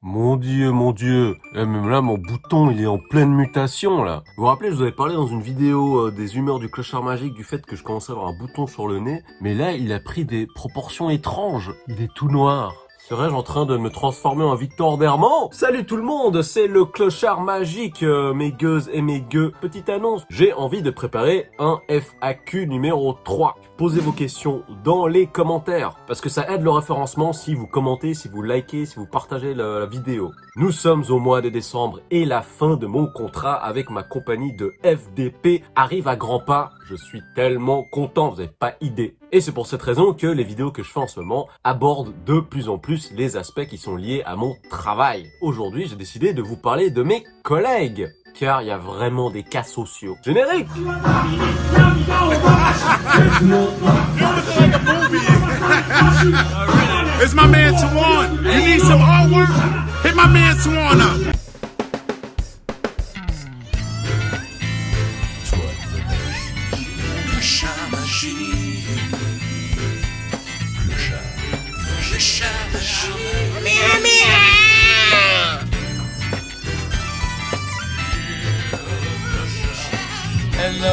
Mon Dieu. Même là, mon bouton, il est en pleine mutation, là. Vous vous rappelez, je vous avais parlé dans une vidéo des humeurs du clochard magique du fait que je commençais à avoir un bouton sur le nez. Mais là, il a pris des proportions étranges. Il est tout noir. Serais-je en train de me transformer en Victor Dermont? Salut tout le monde, c'est le clochard magique, mes gueuses et mes gueux. Petite annonce, j'ai envie de préparer un FAQ numéro 3. Posez vos questions dans les commentaires, parce que ça aide le référencement si vous commentez, si vous likez, si vous partagez la vidéo. Nous sommes au mois de décembre et la fin de mon contrat avec ma compagnie de FDP arrive à grands pas. Je suis tellement content, vous n'avez pas idée. Et c'est pour cette raison que les vidéos que je fais en ce moment abordent de plus en plus les aspects qui sont liés à mon travail. Aujourd'hui, j'ai décidé de vous parler de mes collègues, car il y a vraiment des cas sociaux. Générique! It's my man Tawana. You need some artwork? Hit my man Tawana. Hello.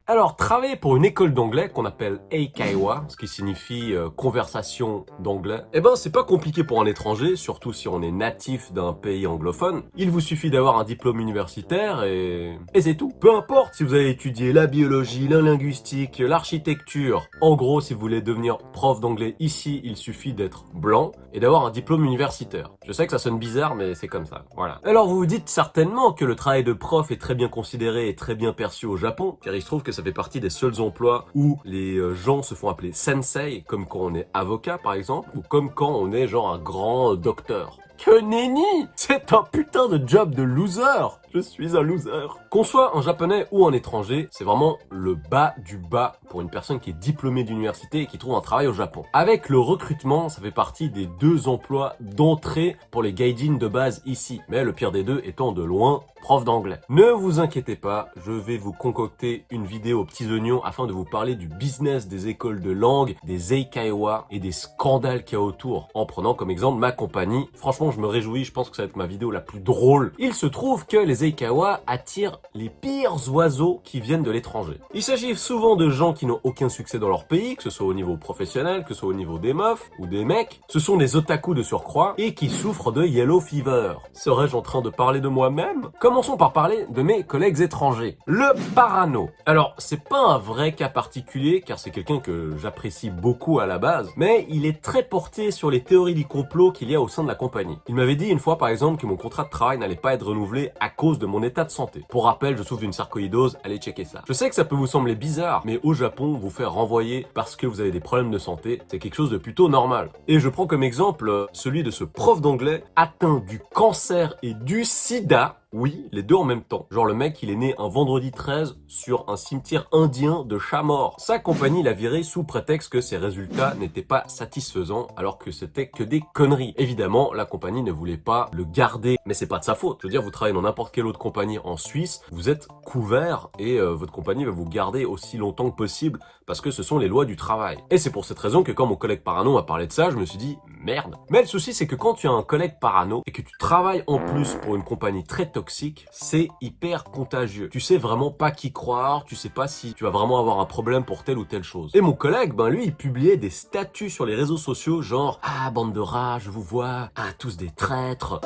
Alors, travailler pour une école d'anglais qu'on appelle Eikaiwa, ce qui signifie conversation d'anglais, eh ben c'est pas compliqué pour un étranger, surtout si on est natif d'un pays anglophone. Il vous suffit d'avoir un diplôme universitaire et c'est tout. Peu importe si vous avez étudié la biologie, la linguistique, l'architecture. En gros, si vous voulez devenir prof d'anglais ici, il suffit d'être blanc et d'avoir un diplôme universitaire. Je sais que ça sonne bizarre, mais c'est comme ça, voilà. Alors vous vous dites certainement que le travail de prof est très bien considéré et très bien perçu au Japon, car il se trouve que ça fait partie des seuls emplois où les gens se font appeler sensei, comme quand on est avocat par exemple, ou comme quand on est genre un grand docteur. Que nenni! C'est un putain de job de loser! Je suis un loser. Qu'on soit un japonais ou un étranger, c'est vraiment le bas du bas pour une personne qui est diplômée d'université et qui trouve un travail au Japon. Avec le recrutement, ça fait partie des 2 emplois d'entrée pour les gaijins de base ici. Mais le pire des deux étant de loin prof d'anglais. Ne vous inquiétez pas, je vais vous concocter une vidéo aux petits oignons afin de vous parler du business des écoles de langue, des eikaiwa et des scandales qu'il y a autour. En prenant comme exemple ma compagnie. Franchement, je me réjouis, je pense que ça va être ma vidéo la plus drôle. Il se trouve que les eikaiwa attirent les pires oiseaux qui viennent de l'étranger. Il s'agit souvent de gens qui n'ont aucun succès dans leur pays, que ce soit au niveau professionnel, que ce soit au niveau des meufs ou des mecs. Ce sont des otaku de surcroît et qui souffrent de yellow fever. Serais-je en train de parler de moi-même? Commençons par parler de mes collègues étrangers. Le parano. Alors, c'est pas un vrai cas particulier, car c'est quelqu'un que j'apprécie beaucoup à la base, mais il est très porté sur les théories du complot qu'il y a au sein de la compagnie. Il m'avait dit une fois, par exemple, que mon contrat de travail n'allait pas être renouvelé à cause de mon état de santé. Pour rappel, je souffre d'une sarcoïdose, allez checker ça. Je sais que ça peut vous sembler bizarre, mais au Japon, vous faire renvoyer parce que vous avez des problèmes de santé, c'est quelque chose de plutôt normal. Et je prends comme exemple celui de ce prof d'anglais atteint du cancer et du sida. Oui, les deux en même temps. Genre le mec, il est né un vendredi 13 sur un cimetière indien de chats morts. Sa compagnie l'a viré sous prétexte que ses résultats n'étaient pas satisfaisants alors que c'était que des conneries. Évidemment, la compagnie ne voulait pas le garder, mais c'est pas de sa faute. Je veux dire, vous travaillez dans n'importe quelle autre compagnie en Suisse, vous êtes couvert et votre compagnie va vous garder aussi longtemps que possible parce que ce sont les lois du travail. Et c'est pour cette raison que quand mon collègue parano m'a parlé de ça, je me suis dit merde. Mais le souci, c'est que quand tu as un collègue parano et que tu travailles en plus pour une compagnie très toxique, c'est hyper contagieux. Tu sais vraiment pas qui croire, tu sais pas si tu vas vraiment avoir un problème pour telle ou telle chose. Et mon collègue, ben lui, il publiait des statuts sur les réseaux sociaux genre « Ah, bande de rats, je vous vois, ah, tous des traîtres ».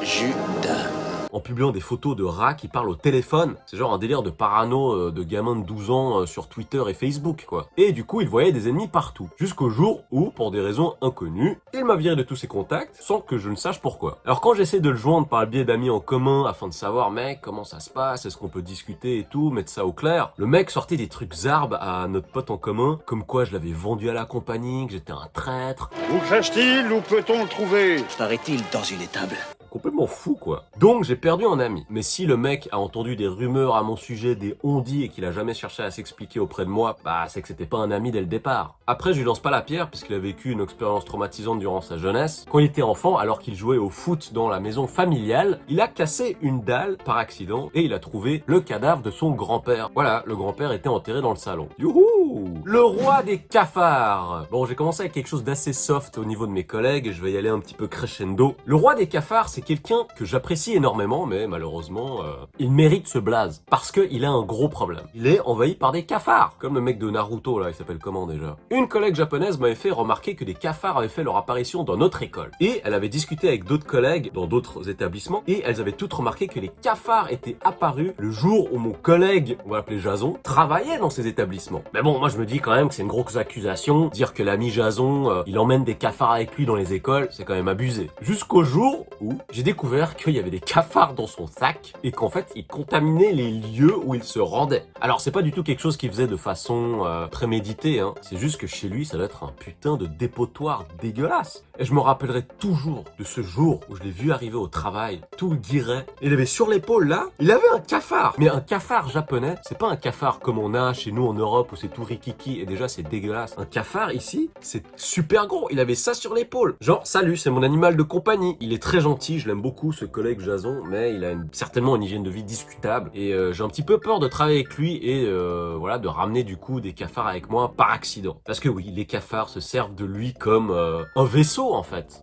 Judas. En publiant des photos de rats qui parlent au téléphone. C'est genre un délire de parano de gamins de 12 ans sur Twitter et Facebook, quoi. Et du coup, il voyait des ennemis partout. Jusqu'au jour où, pour des raisons inconnues, il m'a viré de tous ses contacts sans que je ne sache pourquoi. Alors quand j'essaie de le joindre par le biais d'amis en commun afin de savoir, mec, comment ça se passe, est-ce qu'on peut discuter et tout, mettre ça au clair, le mec sortait des trucs zarbes à notre pote en commun, comme quoi je l'avais vendu à la compagnie, que j'étais un traître. Où crache-t-il? Où peut-on le trouver? Paraît-il dans une étable. Complètement fou, quoi. Donc j'ai perdu un ami. Mais si le mec a entendu des rumeurs à mon sujet, des on-dit et qu'il a jamais cherché à s'expliquer auprès de moi, bah c'est que c'était pas un ami dès le départ. Après, je lui lance pas la pierre puisqu'il a vécu une expérience traumatisante durant sa jeunesse. Quand il était enfant, alors qu'il jouait au foot dans la maison familiale, il a cassé une dalle par accident et il a trouvé le cadavre de son grand-père. Voilà, le grand-père était enterré dans le salon. Youhou! Ouh, le roi des cafards. Bon, j'ai commencé avec quelque chose d'assez soft au niveau de mes collègues et je vais y aller un petit peu crescendo. Le roi des cafards, c'est quelqu'un que j'apprécie énormément, mais malheureusement, il mérite ce blaze parce qu'il a un gros problème. Il est envahi par des cafards, comme le mec de Naruto là, il s'appelle comment déjà? Une collègue japonaise m'avait fait remarquer que des cafards avaient fait leur apparition dans notre école. Et elle avait discuté avec d'autres collègues dans d'autres établissements et elles avaient toutes remarqué que les cafards étaient apparus le jour où mon collègue, on va l'appeler Jason, travaillait dans ces établissements. Mais bon, moi je me dis quand même que c'est une grosse accusation, dire que l'ami Jason, il emmène des cafards avec lui dans les écoles, c'est quand même abusé. Jusqu'au jour où j'ai découvert qu'il y avait des cafards dans son sac et qu'en fait il contaminait les lieux où il se rendait. Alors c'est pas du tout quelque chose qu'il faisait de façon préméditée, hein. C'est juste que chez lui ça doit être un putain de dépotoir dégueulasse. Et je me rappellerai toujours de ce jour où je l'ai vu arriver au travail, tout guiré. Il avait sur l'épaule là, il avait un cafard. Mais un cafard japonais, c'est pas un cafard comme on a chez nous en Europe où c'est tout rikiki et déjà c'est dégueulasse. Un cafard ici, c'est super gros. Il avait ça sur l'épaule. Genre, salut, c'est mon animal de compagnie. Il est très gentil, je l'aime beaucoup ce collègue Jason, mais il a certainement une hygiène de vie discutable. Et j'ai un petit peu peur de travailler avec lui et voilà, de ramener du coup des cafards avec moi par accident. Parce que oui, les cafards se servent de lui comme un vaisseau en fait.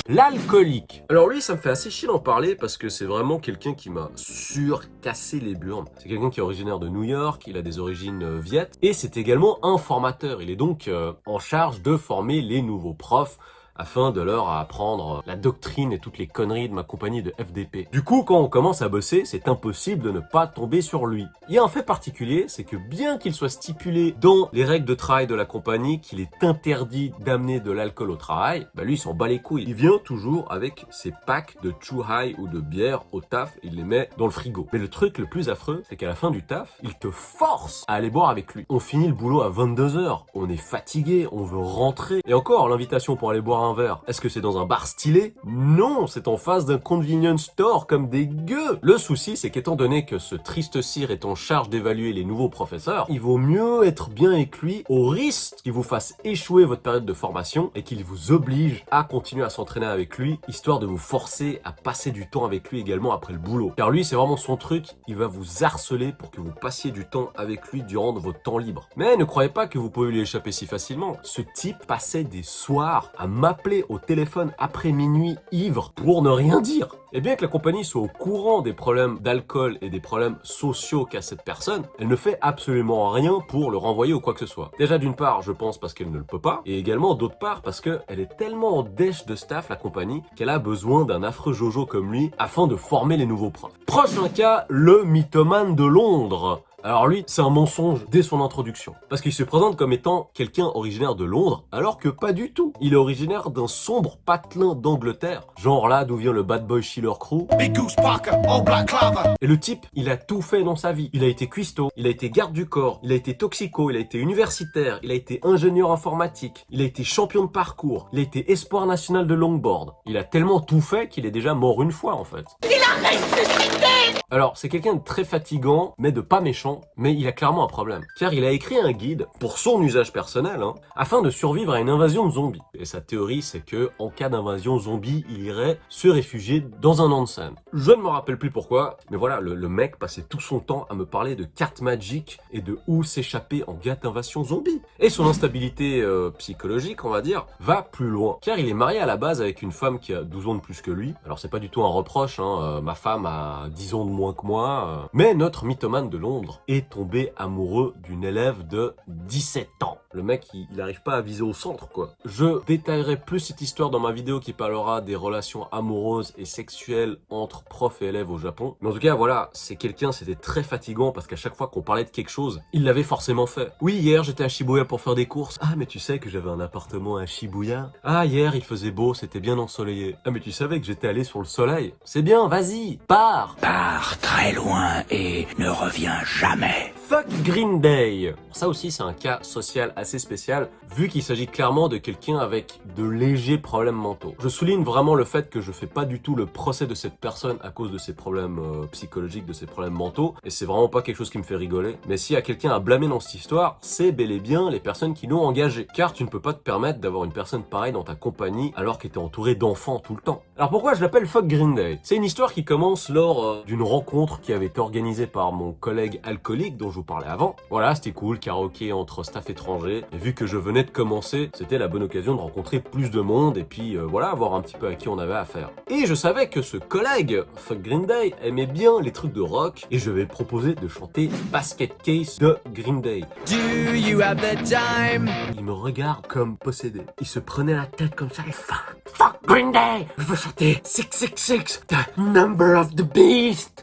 L'alcoolique. Alors lui, ça me fait assez chier d'en parler parce que c'est vraiment quelqu'un qui m'a surcassé les burnes. C'est quelqu'un qui est originaire de New York, il a des origines viettes et c'est également un formateur. Il est donc en charge de former les nouveaux profs afin de leur apprendre la doctrine et toutes les conneries de ma compagnie de FDP. Du coup, quand on commence à bosser, c'est impossible de ne pas tomber sur lui. Il y a un fait particulier, c'est que bien qu'il soit stipulé dans les règles de travail de la compagnie qu'il est interdit d'amener de l'alcool au travail, bah lui il s'en bat les couilles. Il vient toujours avec ses packs de Chuhai ou de bière au taf et il les met dans le frigo. Mais le truc le plus affreux, c'est qu'à la fin du taf, il te force à aller boire avec lui. On finit le boulot à 22h, on est fatigué, on veut rentrer. Et encore, l'invitation pour aller boire un verre, est-ce que c'est dans un bar stylé? Non, c'est en face d'un convenience store comme des gueux. Le souci, c'est qu'étant donné que ce triste cire est en charge d'évaluer les nouveaux professeurs, il vaut mieux être bien avec lui au risque qu'il vous fasse échouer votre période de formation et qu'il vous oblige à continuer à s'entraîner avec lui, histoire de vous forcer à passer du temps avec lui également après le boulot. Car lui, c'est vraiment son truc, il va vous harceler pour que vous passiez du temps avec lui durant votre temps libre. Mais ne croyez pas que vous pouvez lui échapper si facilement. Ce type passait des soirs à m'appeler au téléphone après minuit ivre pour ne rien dire. Et bien que la compagnie soit au courant des problèmes d'alcool et des problèmes sociaux qu'a cette personne, elle ne fait absolument rien pour le renvoyer ou quoi que ce soit. Déjà d'une part, je pense parce qu'elle ne le peut pas, et également d'autre part parce qu'elle est tellement en dèche de staff, la compagnie, qu'elle a besoin d'un affreux Jojo comme lui afin de former les nouveaux profs. Prochain cas, le mythomane de Londres. Alors lui, c'est un mensonge dès son introduction. Parce qu'il se présente comme étant quelqu'un originaire de Londres, alors que pas du tout. Il est originaire d'un sombre patelin d'Angleterre, genre là d'où vient le Bad Boy Killer Crew. Big Goose Parker, All Black Clover. Et le type, il a tout fait dans sa vie. Il a été cuistot, il a été garde du corps, il a été toxico, il a été universitaire, il a été ingénieur informatique, il a été champion de parcours, il a été espoir national de longboard. Il a tellement tout fait qu'il est déjà mort une fois en fait. Il a ressuscité! Alors, c'est quelqu'un de très fatigant, mais de pas méchant, mais il a clairement un problème. Car il a écrit un guide, pour son usage personnel, afin de survivre à une invasion de zombies. Et sa théorie, c'est que, en cas d'invasion zombie, il irait se réfugier dans un onsen. Je ne me rappelle plus pourquoi, mais voilà, le mec passait tout son temps à me parler de cartes magiques et de où s'échapper en cas d'invasion zombie. Et son instabilité psychologique, on va dire, va plus loin. Car il est marié à la base avec une femme qui a 12 ans de plus que lui. Alors c'est pas du tout un reproche, ma femme a 10 ans de moins que moi. Mais notre mythomane de Londres est tombé amoureux d'une élève de 17 ans. Le mec, il arrive pas à viser au centre, quoi. Je détaillerai plus cette histoire dans ma vidéo qui parlera des relations amoureuses et sexuelles entre profs et élèves au Japon. Mais en tout cas, voilà, c'était très fatigant parce qu'à chaque fois qu'on parlait de quelque chose, il l'avait forcément fait. Oui, hier, j'étais à Shibuya pour faire des courses. Ah, mais tu sais que j'avais un appartement à Shibuya. Ah, hier, il faisait beau, c'était bien ensoleillé. Ah, mais tu savais que j'étais allé sur le soleil. C'est bien, vas-y, pars! Pars très loin et ne reviens jamais. Fuck Green Day. Ça aussi, c'est un cas social assez spécial, vu qu'il s'agit clairement de quelqu'un avec de légers problèmes mentaux. Je souligne vraiment le fait que je fais pas du tout le procès de cette personne à cause de ses problèmes psychologiques, de ses problèmes mentaux, et c'est vraiment pas quelque chose qui me fait rigoler. Mais s'il y a quelqu'un à blâmer dans cette histoire, c'est bel et bien les personnes qui l'ont engagé. Car tu ne peux pas te permettre d'avoir une personne pareille dans ta compagnie alors qu'elle était entourée d'enfants tout le temps. Alors pourquoi je l'appelle Fuck Green Day? C'est une histoire qui commence lors d'une rencontre qui avait été organisée par mon collègue alcoolique dont je vous parlais avant. Voilà, c'était cool, karaoké entre staff étrangers. Et vu que je venais de commencer, c'était la bonne occasion de rencontrer plus de monde et puis voilà, voir un petit peu à qui on avait affaire. Et je savais que ce collègue, Fuck Green Day, aimait bien les trucs de rock et je vais lui proposer de chanter Basket Case de Green Day. Do you have the time? Il me regarde comme possédé. Il se prenait la tête comme ça et Fuck Green Day! Je veux chanter 666, the number of the beast!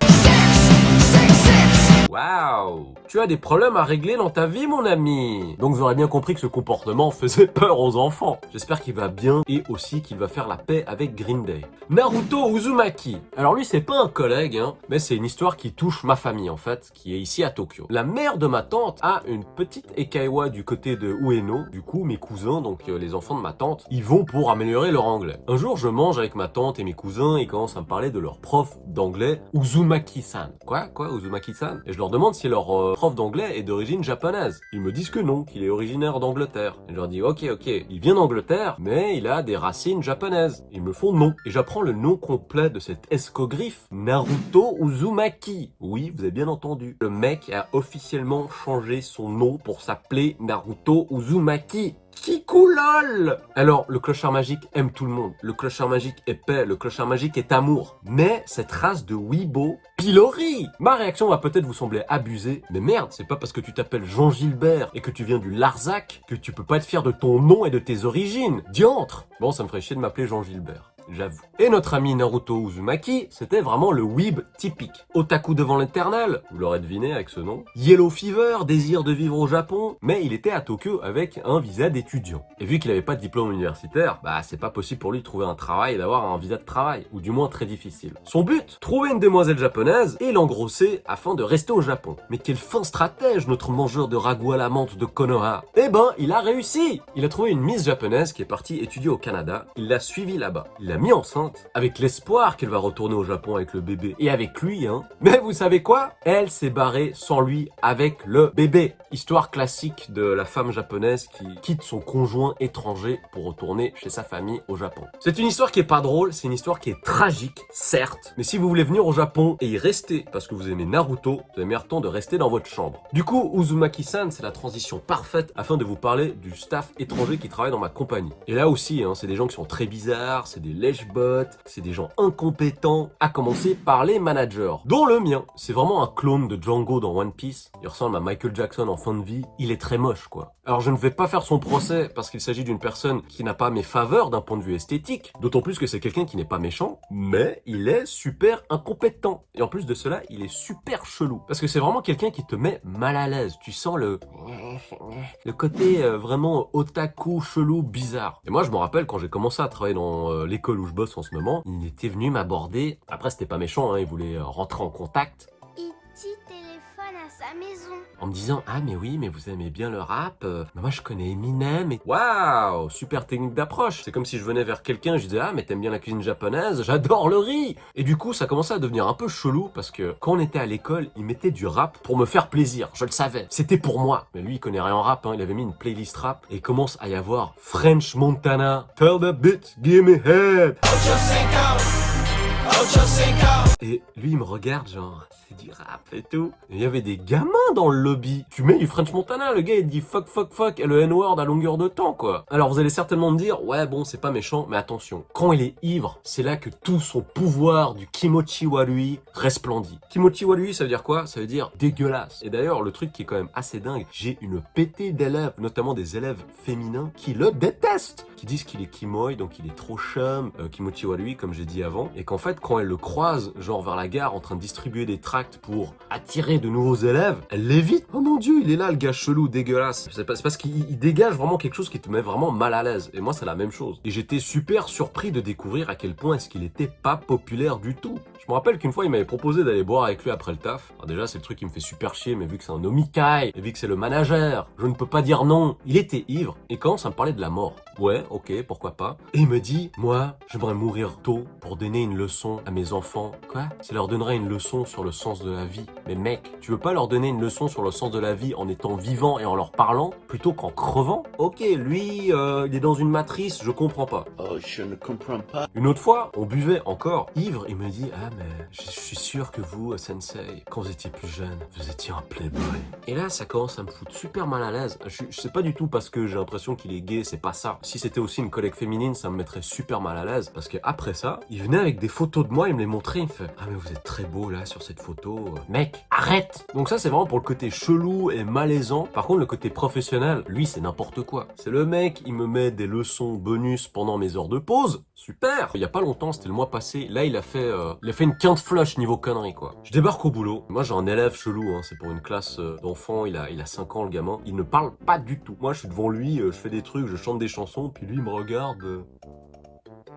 Waouh! Tu as des problèmes à régler dans ta vie, mon ami! Donc vous aurez bien compris que ce comportement faisait peur aux enfants. J'espère qu'il va bien et aussi qu'il va faire la paix avec Green Day. Naruto Uzumaki. Alors lui, c'est pas un collègue, mais c'est une histoire qui touche ma famille, en fait, qui est ici à Tokyo. La mère de ma tante a une petite Eikaiwa du côté de Ueno. Du coup, mes cousins, donc les enfants de ma tante, ils vont pour améliorer leur anglais. Un jour, je mange avec ma tante et mes cousins et ils commencent à me parler de leur prof d'anglais, Uzumaki-san. Quoi, Uzumaki-san? Et je leur demande si leur prof d'anglais est d'origine japonaise. Ils me disent que non, qu'il est originaire d'Angleterre. Et je leur dis ok, il vient d'Angleterre, mais il a des racines japonaises. Ils me font non. Et j'apprends le nom complet de cet escogriffe, Naruto Uzumaki. Oui, vous avez bien entendu. Le mec a officiellement changé son nom pour s'appeler Naruto Uzumaki. Kikoulol! Alors, le clochard magique aime tout le monde. Le clochard magique est paix, le clochard magique est amour. Mais cette race de Weibo pilori! Ma réaction va peut-être vous sembler abusée, mais merde, c'est pas parce que tu t'appelles Jean Gilbert et que tu viens du Larzac que tu peux pas être fier de ton nom et de tes origines. Diantre! Bon, ça me ferait chier de m'appeler Jean Gilbert. J'avoue. Et notre ami Naruto Uzumaki, c'était vraiment le weeb typique. Otaku devant l'éternel, vous l'aurez deviné avec ce nom. Yellow Fever, désir de vivre au Japon, mais il était à Tokyo avec un visa d'étudiant. Et vu qu'il avait pas de diplôme universitaire, c'est pas possible pour lui de trouver un travail et d'avoir un visa de travail, ou du moins très difficile. Son but, trouver une demoiselle japonaise et l'engrosser afin de rester au Japon. Mais quel fin stratège notre mangeur de ragoût à la menthe de Konoha. Eh ben, il a réussi! Il a trouvé une Miss japonaise qui est partie étudier au Canada, il l'a suivie là-bas. Il l'a mis enceinte, avec l'espoir qu'elle va retourner au Japon avec le bébé. Et avec lui, Mais vous savez quoi? Elle s'est barrée sans lui avec le bébé. Histoire classique de la femme japonaise qui quitte son conjoint étranger pour retourner chez sa famille au Japon. C'est une histoire qui est pas drôle, c'est une histoire qui est tragique, certes. Mais si vous voulez venir au Japon et y rester parce que vous aimez Naruto, vous avez meilleur temps de rester dans votre chambre. Du coup, Uzumaki-san, c'est la transition parfaite afin de vous parler du staff étranger qui travaille dans ma compagnie. Et là aussi, c'est des gens qui sont très bizarres, c'est des lèche-bottes, c'est des gens incompétents, à commencer par les managers, dont le mien. C'est vraiment un clone de Django dans One Piece. Il ressemble à Michael Jackson en fin de vie. Il est très moche, quoi. Alors je ne vais pas faire son procès parce qu'il s'agit d'une personne qui n'a pas mes faveurs d'un point de vue esthétique, d'autant plus que c'est quelqu'un qui n'est pas méchant, mais il est super incompétent. Et en plus de cela, il est super chelou. Parce que c'est vraiment quelqu'un qui te met mal à l'aise. Tu sens le côté vraiment otaku, chelou, bizarre. Et moi je me rappelle quand j'ai commencé à travailler dans l'école où je bosse en ce moment, il était venu m'aborder. Après c'était pas méchant, il voulait rentrer en contact. Téléphone à sa maison. En me disant « Ah mais oui, mais vous aimez bien le rap, moi je connais Eminem et... » Waouh, super technique d'approche. C'est comme si je venais vers quelqu'un, je disais « Ah mais t'aimes bien la cuisine japonaise, j'adore le riz !» Et du coup ça commençait à devenir un peu chelou parce que quand on était à l'école, il mettait du rap pour me faire plaisir, je le savais. C'était pour moi. Mais lui il connaît rien en rap, il avait mis une playlist rap et il commence à y avoir French Montana, Tell the bitch, give me head. Et lui il me regarde genre c'est du rap et tout. Et il y avait des gamins dans le lobby. Tu mets du French Montana, le gars il dit fuck et le N-word à longueur de temps quoi. Alors vous allez certainement me dire ouais bon c'est pas méchant mais attention, quand il est ivre, c'est là que tout son pouvoir du Kimochi Warui resplendit. Kimochi Warui ça veut dire quoi? Ça veut dire dégueulasse. Et d'ailleurs le truc qui est quand même assez dingue, j'ai une pétée d'élèves, notamment des élèves féminins qui le détestent, qui disent qu'il est Kimoi, donc il est trop chum, Kimochi Warui comme j'ai dit avant, et qu'en fait quand elle le croise genre vers la gare en train de distribuer des tracts pour attirer de nouveaux élèves, elle l'évite. Oh mon dieu, il est là le gars chelou, dégueulasse. C'est parce qu'il dégage vraiment quelque chose qui te met vraiment mal à l'aise. Et moi c'est la même chose. Et j'étais super surpris de découvrir à quel point est-ce qu'il était pas populaire du tout. Je me rappelle qu'une fois il m'avait proposé d'aller boire avec lui après le taf. Alors déjà c'est le truc qui me fait super chier, mais vu que c'est un omikai, et vu que c'est le manager, je ne peux pas dire non. Il était ivre et commence à me parler de la mort. Ouais, ok, pourquoi pas. Et il me dit, moi, j'aimerais mourir tôt pour donner une leçon à mes enfants. Quoi? Ça leur donnerait une leçon sur le sens de la vie. Mais mec, tu veux pas leur donner une leçon sur le sens de la vie en étant vivant et en leur parlant, plutôt qu'en crevant? Ok, lui, il est dans une matrice, je comprends pas. Oh, je ne comprends pas. Une autre fois, on buvait encore. Ivre, il me dit, ah mais je suis sûr que vous, Sensei, quand vous étiez plus jeune, vous étiez un playboy. Et là, ça commence à me foutre super mal à l'aise. Je sais pas du tout parce que j'ai l'impression qu'il est gay, c'est pas ça. Si c'était aussi une collègue féminine, ça me mettrait super mal à l'aise. Parce que après ça, il venait avec des photos de moi, il me les montrait, il me fait, ah mais vous êtes très beau là sur cette photo. Mec, arrête! Donc ça, c'est vraiment pour le côté chelou et malaisant. Par contre, le côté professionnel, lui, c'est n'importe quoi. C'est le mec, il me met des leçons bonus pendant mes heures de pause. Super! Il y a pas longtemps, c'était le mois passé, là il a fait une quinte flush niveau conneries quoi. Je débarque au boulot, moi j'ai un élève chelou, hein. C'est pour une classe d'enfants, il a 5 ans le gamin, il ne parle pas du tout. Moi je suis devant lui, je fais des trucs, je chante des chansons, puis lui il me regarde...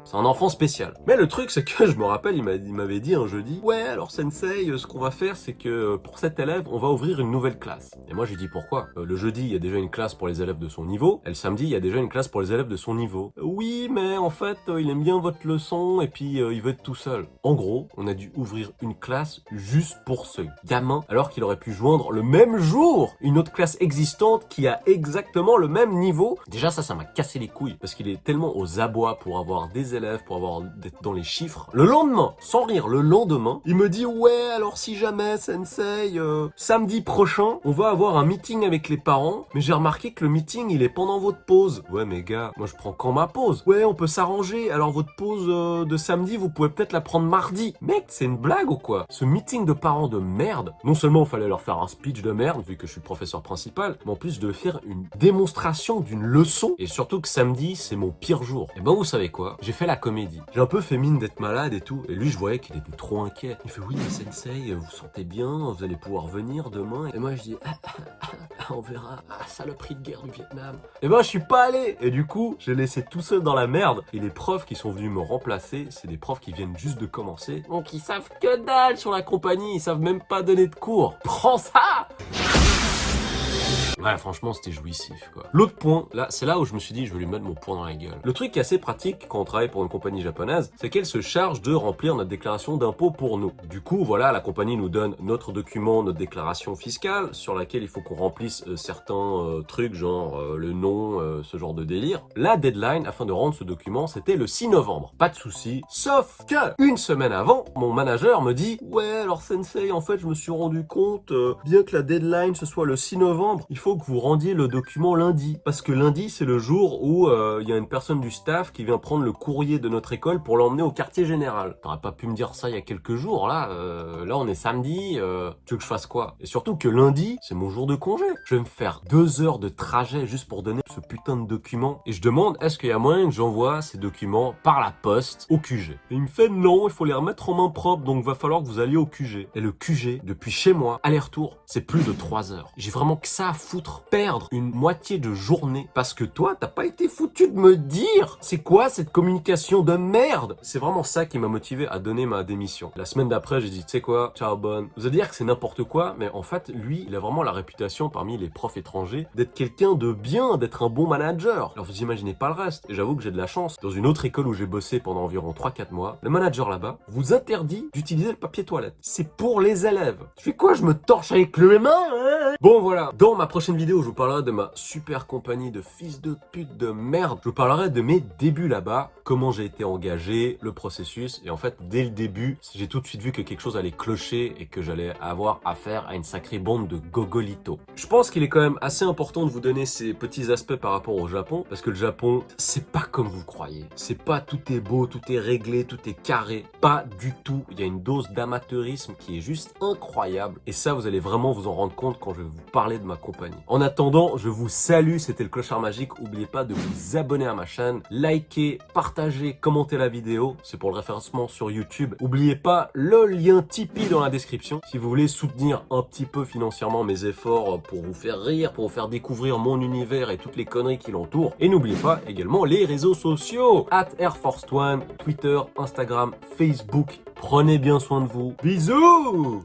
C'est un enfant spécial. Mais le truc, c'est que je me rappelle, il m'avait dit un jeudi, ouais, alors Sensei, ce qu'on va faire, c'est que pour cet élève, on va ouvrir une nouvelle classe. Et moi, j'ai dit pourquoi? Le jeudi, il y a déjà une classe pour les élèves de son niveau. Et le samedi, il y a déjà une classe pour les élèves de son niveau. Oui, mais en fait, il aime bien votre leçon et puis il veut être tout seul. En gros, on a dû ouvrir une classe juste pour ce gamin, alors qu'il aurait pu joindre le même jour une autre classe existante qui a exactement le même niveau. Déjà, ça m'a cassé les couilles parce qu'il est tellement aux abois pour avoir des élèves, pour avoir d'être dans les chiffres. Le lendemain, sans rire, le lendemain, il me dit ouais, alors si jamais Sensei, samedi prochain, on va avoir un meeting avec les parents, mais j'ai remarqué que le meeting il est pendant votre pause. Ouais mais gars, moi je prends quand ma pause. Ouais, on peut s'arranger. Alors votre pause de samedi, vous pouvez peut-être la prendre mardi. Mec, c'est une blague ou quoi? Ce meeting de parents de merde. Non seulement il fallait leur faire un speech de merde vu que je suis le professeur principal, mais en plus de faire une démonstration d'une leçon. Et surtout que samedi, c'est mon pire jour. Et ben vous savez quoi? J'ai fait la comédie. J'ai un peu fait mine d'être malade et tout. Et lui, je voyais qu'il était trop inquiet. Il fait oui, mais Sensei, vous sentez bien, vous allez pouvoir venir demain. Et moi, je dis on verra. Ah, saloperie de guerre du Vietnam. Et ben, je suis pas allé. Et du coup, j'ai laissé tout seul dans la merde. Et les profs qui sont venus me remplacer, c'est des profs qui viennent juste de commencer. Donc, ils savent que dalle sur la compagnie. Ils savent même pas donner de cours. Prends ça! Ouais, franchement, c'était jouissif, quoi. L'autre point, là, c'est là où je me suis dit, je vais lui mettre mon poing dans la gueule. Le truc qui est assez pratique quand on travaille pour une compagnie japonaise, c'est qu'elle se charge de remplir notre déclaration d'impôt pour nous. Du coup, voilà, la compagnie nous donne notre document, notre déclaration fiscale, sur laquelle il faut qu'on remplisse certains trucs, genre le nom, ce genre de délire. La deadline, afin de rendre ce document, c'était le 6 novembre. Pas de souci. Sauf que, une semaine avant, mon manager me dit, ouais, alors Sensei, en fait, je me suis rendu compte, bien que la deadline, ce soit le 6 novembre, il faut que vous rendiez le document lundi. Parce que lundi, c'est le jour où il y a une personne du staff qui vient prendre le courrier de notre école pour l'emmener au quartier général. T'aurais pas pu me dire ça il y a quelques jours, là. Là, on est samedi, tu veux que je fasse quoi? Et surtout que lundi, c'est mon jour de congé. Je vais me faire 2 heures de trajet juste pour donner ce putain de document. Et je demande, est-ce qu'il y a moyen que j'envoie ces documents par la poste au QG? Et il me fait non, il faut les remettre en main propre, donc va falloir que vous alliez au QG. Et le QG, depuis chez moi, aller-retour, c'est plus de 3 heures. J'ai vraiment que ça à foutre. Perdre une moitié de journée parce que toi, t'as pas été foutu de me dire c'est quoi cette communication de merde. C'est vraiment ça qui m'a motivé à donner ma démission. La semaine d'après, j'ai dit, tu sais quoi, ciao bonne. Vous allez dire que c'est n'importe quoi, mais en fait, lui, il a vraiment la réputation parmi les profs étrangers d'être quelqu'un de bien, d'être un bon manager. Alors vous imaginez pas le reste. Et j'avoue que j'ai de la chance. Dans une autre école où j'ai bossé pendant environ 3-4 mois, le manager là-bas vous interdit d'utiliser le papier toilette. C'est pour les élèves. Je fais quoi? Je me torche avec les mains, hein? Bon voilà, dans ma prochaine vidéo, je vous parlerai de ma super compagnie de fils de pute de merde. Je vous parlerai de mes débuts là-bas, comment j'ai été engagé, le processus. Et en fait, dès le début, j'ai tout de suite vu que quelque chose allait clocher et que j'allais avoir affaire à une sacrée bande de gogolitos. Je pense qu'il est quand même assez important de vous donner ces petits aspects par rapport au Japon, parce que le Japon, c'est pas comme vous croyez. C'est pas tout est beau, tout est réglé, tout est carré. Pas du tout. Il y a une dose d'amateurisme qui est juste incroyable. Et ça, vous allez vraiment vous en rendre compte quand je vais vous parler de ma compagnie. En attendant, je vous salue, c'était le Clochard Magique. N'oubliez pas de vous abonner à ma chaîne, liker, partager, commenter la vidéo. C'est pour le référencement sur YouTube. N'oubliez pas le lien Tipeee dans la description. Si vous voulez soutenir un petit peu financièrement mes efforts pour vous faire rire, pour vous faire découvrir mon univers et toutes les conneries qui l'entourent. Et n'oubliez pas également les réseaux sociaux. @AirForce1, Twitter, Instagram, Facebook. Prenez bien soin de vous. Bisous!